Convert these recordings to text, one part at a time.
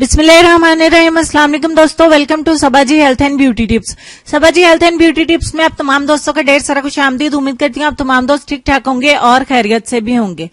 बिस्मिल्लाहिर्रहमानिर्रहीम। अस्सलाम वालेकुम दोस्तों, welcome to Sabaji health and beauty tips. Sabaji health and beauty tips में आप तमाम दोस्तों का ढेर सारा खुशामदीद। उम्मीद करती हूँ आप तमाम दोस्त ठीक ठाक होंगे और खैरियत से भी होंगे।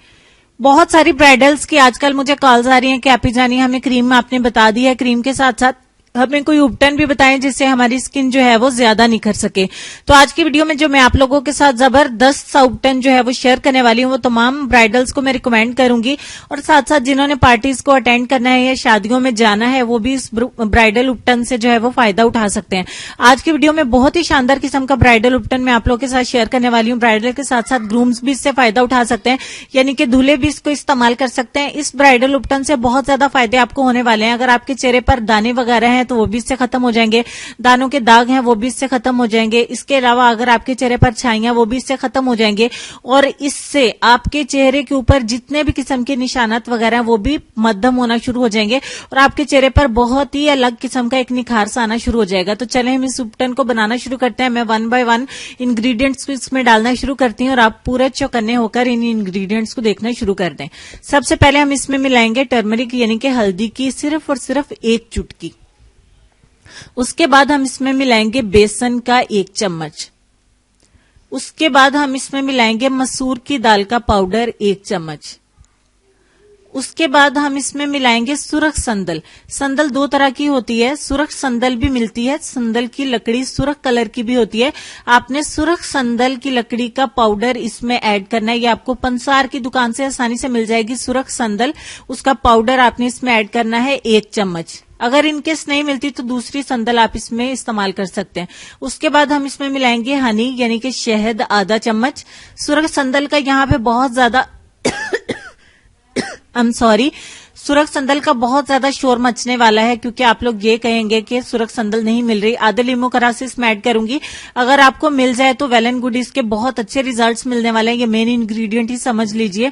बहुत सारी ब्राइडल्स की आजकल मुझे कॉल्स आ रही हैं कि आपी जानी हमें क्रीम आपने बता दी है, क्रीम के साथ साथ हमें कोई उपटन भी बताएं जिससे हमारी स्किन जो है वो ज्यादा निखर सके। तो आज की वीडियो में जो मैं आप लोगों के साथ जबरदस्त सा उपटन जो है वो शेयर करने वाली हूँ, वो तमाम ब्राइडल्स को मैं रिकमेंड करूंगी और साथ साथ जिन्होंने पार्टीज को अटेंड करना है या शादियों में जाना है वो भी इस ब्राइडल उपटन से जो है वो फायदा उठा सकते हैं। आज की वीडियो में बहुत ही शानदार किस्म का ब्राइडल उपटन मैं आप लोगों के साथ शेयर करने वाली हूँ। ब्राइडल के साथ साथ ग्रूम्स भी इससे फायदा उठा सकते हैं, यानी कि दूल्हे भी इसको इस्तेमाल कर सकते हैं। इस ब्राइडल उपटन से बहुत ज्यादा फायदे आपको होने वाले हैं। अगर आपके चेहरे पर दाने वगैरह हैं तो वो भी इससे खत्म हो जाएंगे, दानों के दाग हैं वो भी इससे खत्म हो जाएंगे। इसके अलावा अगर आपके चेहरे पर छाइयां वो भी इससे खत्म हो जाएंगे और इससे आपके चेहरे के ऊपर जितने भी किस्म के निशानात वगैरह हैं वो भी मध्यम होना शुरू हो जाएंगे और आपके चेहरे पर बहुत ही अलग किस्म का एक निखार सा आना शुरू हो जाएगा। तो चलें हम इस उपटन को बनाना शुरू करते हैं। मैं 1 बाय 1 इंग्रेडिएंट्स को इसमें डालना शुरू करती हूँ और आप पूरे चौकन्ने होकर इन इंग्रेडिएंट्स को देखना शुरू कर दें। सबसे पहले हम इसमें मिलाएंगे टर्मरिक यानी कि हल्दी की सिर्फ और सिर्फ 1 चुटकी। उसके बाद हम इसमें मिलाएंगे बेसन का 1 चम्मच। उसके बाद हम इसमें मिलाएंगे मसूर की दाल का पाउडर 1 चम्मच। उसके बाद हम इसमें मिलाएंगे सुरख संदल। संदल 2 तरह की होती है, सुरख संदल भी मिलती है, संदल की लकड़ी सुरख कलर की भी होती है। आपने सुरख संदल की लकड़ी का पाउडर इसमें ऐड करना है। ये आपको पंसार की दुकान से आसानी से मिल जाएगी। सुरख संदल उसका पाउडर आपने इसमें ऐड करना है 1 चम्मच। अगर इनकेस नहीं मिलती तो दूसरी संदल आप इसमें इस्तेमाल कर सकते हैं। उसके बाद हम इसमें मिलाएंगे हनी यानी कि शहद आधा चम्मच। सुरख संदल का यहाँ पे बहुत ज्यादा सुरख संदल का बहुत ज्यादा शोर मचने वाला है क्योंकि आप लोग ये कहेंगे कि सुरख संदल नहीं मिल रही। आधे लीमू का रस इसमें ऐड करूंगी। अगर आपको मिल जाए तो वेल एंड गुड, इसके बहुत अच्छे रिजल्ट्स मिलने वाले हैं। ये मेन इंग्रेडिएंट ही समझ लीजिए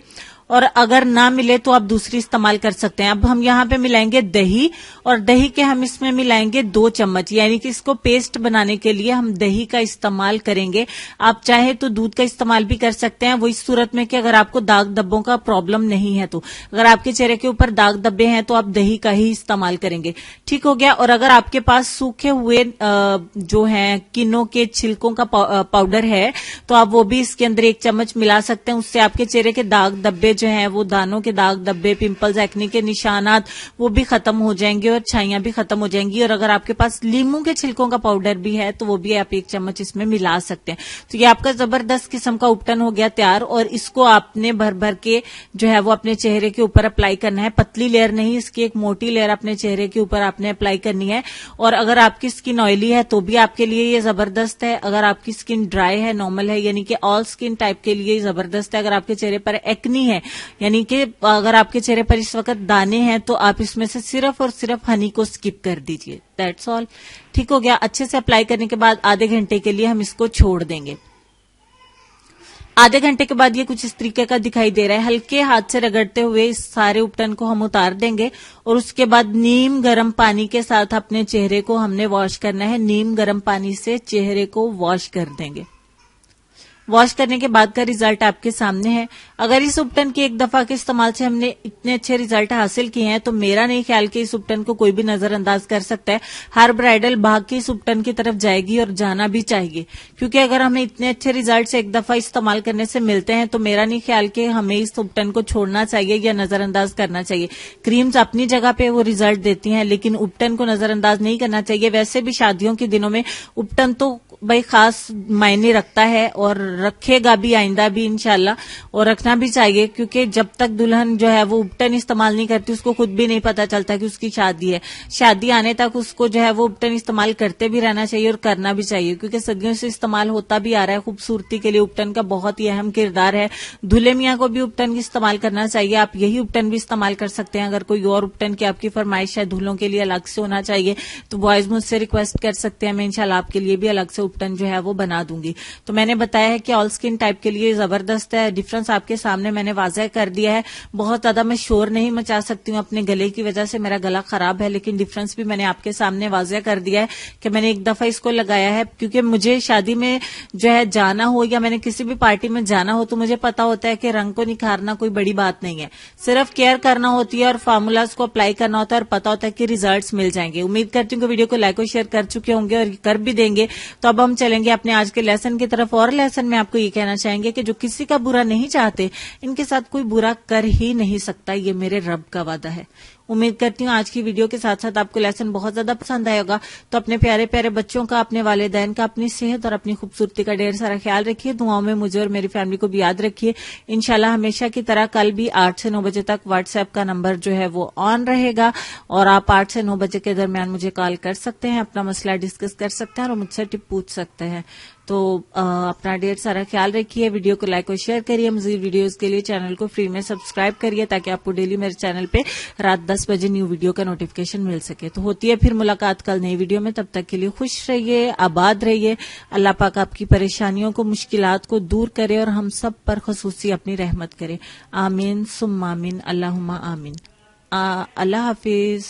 और अगर ना मिले तो आप दूसरी इस्तेमाल कर सकते हैं। अब हम यहाँ पे मिलाएंगे दही और दही के हम इसमें मिलाएंगे 2 चम्मच, यानी कि इसको पेस्ट बनाने के लिए हम दही का इस्तेमाल करेंगे। आप चाहे तो दूध का इस्तेमाल भी कर सकते हैं, वो इस सूरत में कि अगर आपको दाग धब्बों का प्रॉब्लम नहीं है तो। अगर आपके चेहरे के ऊपर दाग धब्बे हैं तो आप दही का ही इस्तेमाल करेंगे। ठीक हो गया। और अगर आपके पास सूखे हुए जो है किन्नों के छिलकों का पाउडर है तो आप वो भी इसके अंदर 1 चम्मच मिला सकते हैं। उससे आपके चेहरे के दाग धब्बे जो हैं वो दानों के दाग धब्बे, पिंपल्स, एक्ने के निशानात वो भी खत्म हो जाएंगे और छाइयां भी खत्म हो जाएंगी। और अगर आपके पास लीमू के छिलकों का पाउडर भी है तो वो भी आप 1 चम्मच इसमें मिला सकते हैं। तो ये आपका जबरदस्त किस्म का उपटन हो गया तैयार और इसको आपने भर भर के जो है वो अपने चेहरे के ऊपर अप्लाई करना है। पतली लेयर नहीं, इसकी एक मोटी लेयर अपने चेहरे के ऊपर आपने अप्लाई करनी है। और अगर आपकी स्किन ऑयली है तो भी आपके लिए ये जबरदस्त है। अगर आपकी स्किन ड्राई है, नॉर्मल है, यानी कि ऑल स्किन टाइप के लिए जबरदस्त है। अगर आपके चेहरे पर एक्नी है यानी कि अगर आपके चेहरे पर इस वक्त दाने हैं तो आप इसमें से सिर्फ और सिर्फ हनी को स्किप कर दीजिए। That's all. ठीक हो गया। अच्छे से अप्लाई करने के बाद आधे घंटे के लिए हम इसको छोड़ देंगे। आधे घंटे के बाद ये कुछ इस तरीके का दिखाई दे रहा है। हल्के हाथ से रगड़ते हुए इस सारे उपटन को हम उतार देंगे और उसके बाद नीम गर्म पानी के साथ अपने चेहरे को हमने वॉश करना है। नीम गर्म पानी से चेहरे को वॉश कर देंगे। वॉश करने के बाद का रिजल्ट आपके सामने है। अगर इस उपटन की एक दफा के इस्तेमाल से हमने इतने अच्छे रिजल्ट हासिल किए हैं तो मेरा नहीं ख्याल कि इस उपटन को कोई भी नजरअंदाज कर सकता है। हर ब्राइडल भाग के इस उपटन की तरफ जाएगी और जाना भी चाहिए, क्योंकि अगर हमें इतने अच्छे रिजल्ट एक दफा इस्तेमाल करने से मिलते हैं तो मेरा नहीं ख्याल कि हमें इस उपटन को छोड़ना चाहिए या नजरअंदाज करना चाहिए। क्रीम्स अपनी जगह पे वो रिजल्ट देती हैं लेकिन उपटन को नजरअंदाज नहीं करना चाहिए। वैसे भी शादियों के दिनों में उपटन तो भाई खास मायने रखता है और रखेगा भी आइंदा भी इंशाल्लाह, और रखना भी चाहिए क्योंकि जब तक दुल्हन जो है वो उपटन इस्तेमाल नहीं करती उसको खुद भी नहीं पता चलता कि उसकी शादी है। शादी आने तक उसको जो है वो उपटन इस्तेमाल करते भी रहना चाहिए और करना भी चाहिए, क्योंकि सदियों से इस्तेमाल होता भी आ रहा है। खूबसूरती के लिए उपटन का बहुत ही अहम किरदार है। दूल्हे मियां को भी उपटन इस्तेमाल करना चाहिए। आप यही उपटन भी इस्तेमाल कर सकते हैं। अगर कोई और उपटन की आपकी फरमाइश है दूल्हों के लिए अलग से होना चाहिए तो बॉयज मुझसे रिक्वेस्ट कर सकते हैं। मैं इंशाल्लाह आपके लिए भी अलग से उपटन जो है वो बना दूंगी। तो मैंने बताया है कि ऑल स्किन टाइप के लिए जबरदस्त है। डिफरेंस आपके सामने मैंने वाज़ह कर दिया है। बहुत ज्यादा मैं शोर नहीं मचा सकती हूँ अपने गले की वजह से, मेरा गला खराब है, लेकिन डिफरेंस भी मैंने आपके सामने वाज़ह कर दिया है कि मैंने एक दफा इसको लगाया है, क्योंकि मुझे शादी में जो है जाना हो या मैंने किसी भी पार्टी में जाना हो तो मुझे पता होता है कि रंग को निखारना कोई बड़ी बात नहीं है, सिर्फ केयर करना होती है और फार्मूलाज को अप्लाई करना होता है और पता होता है कि रिजल्ट्स मिल जाएंगे। उम्मीद करती हूँ कि वीडियो को लाइक और शेयर कर चुके होंगे और कर भी देंगे। तो अब हम चलेंगे अपने आज के लेसन की तरफ, और लेसन में आपको ये कहना चाहेंगे कि जो किसी का बुरा नहीं चाहते इनके साथ कोई बुरा कर ही नहीं सकता, ये मेरे रब का वादा है। उम्मीद करती हूँ आज की वीडियो के साथ साथ आपको लेसन बहुत ज्यादा पसंद आया होगा। तो अपने प्यारे प्यारे बच्चों का, अपने वालिदैन का, अपनी सेहत और अपनी खूबसूरती का ढेर सारा ख्याल रखिए। दुआओं में मुझे और मेरी फैमिली को भी याद रखिए। इंशाल्लाह हमेशा की तरह कल भी 8 से 9 बजे तक व्हाट्सएप का नंबर जो है वो ऑन रहेगा और आप 8 से 9 बजे के दरमियान मुझे कॉल कर सकते हैं, अपना मसला डिस्कस कर सकते हैं और मुझसे टिप पूछ सकते हैं। तो अपना ढेर सारा ख्याल रखिए। वीडियो को लाइक और शेयर करिए। मजीद वीडियोस के लिए चैनल को फ्री में सब्सक्राइब करिए ताकि आपको डेली मेरे चैनल पे रात 10 बजे न्यू वीडियो का नोटिफिकेशन मिल सके। तो होती है फिर मुलाकात कल नई वीडियो में। तब तक के लिए खुश रहिए, आबाद रहिए। अल्लाह पाक आपकी परेशानियों को, मुश्किलात को दूर करे और हम सब पर खुसूसी अपनी रहमत करे। आमीन सुम्मा आमीन, अल्लाहुम्मा आमीन। अल्लाह हाफिज।